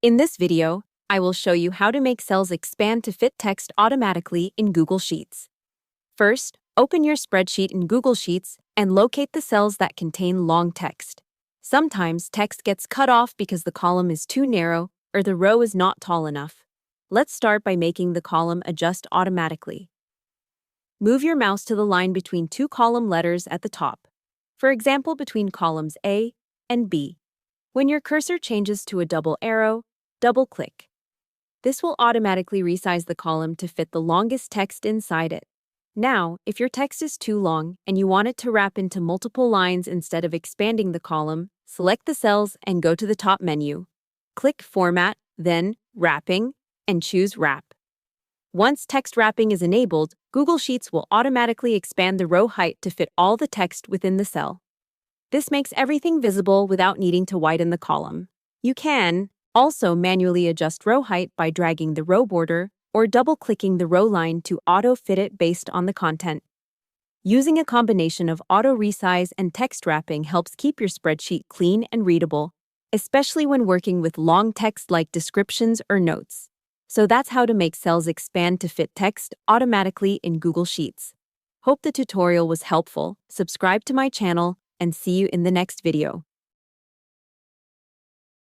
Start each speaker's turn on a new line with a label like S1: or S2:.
S1: In this video, I will show you how to make cells expand to fit text automatically in Google Sheets. First, open your spreadsheet in Google Sheets and locate the cells that contain long text. Sometimes text gets cut off because the column is too narrow or the row is not tall enough. Let's start by making the column adjust automatically. Move your mouse to the line between two column letters at the top, for example between columns A and B. When your cursor changes to a double arrow, double-click. This will automatically resize the column to fit the longest text inside it. Now, if your text is too long and you want it to wrap into multiple lines instead of expanding the column, select the cells and go to the top menu. Click Format, then Wrapping, and choose Wrap. Once text wrapping is enabled, Google Sheets will automatically expand the row height to fit all the text within the cell. This makes everything visible without needing to widen the column. You can also manually adjust row height by dragging the row border or double-clicking the row line to auto-fit it based on the content. Using a combination of auto-resize and text wrapping helps keep your spreadsheet clean and readable, especially when working with long text like descriptions or notes. So that's how to make cells expand to fit text automatically in Google Sheets. Hope the tutorial was helpful. Subscribe to my channel and see you in the next video.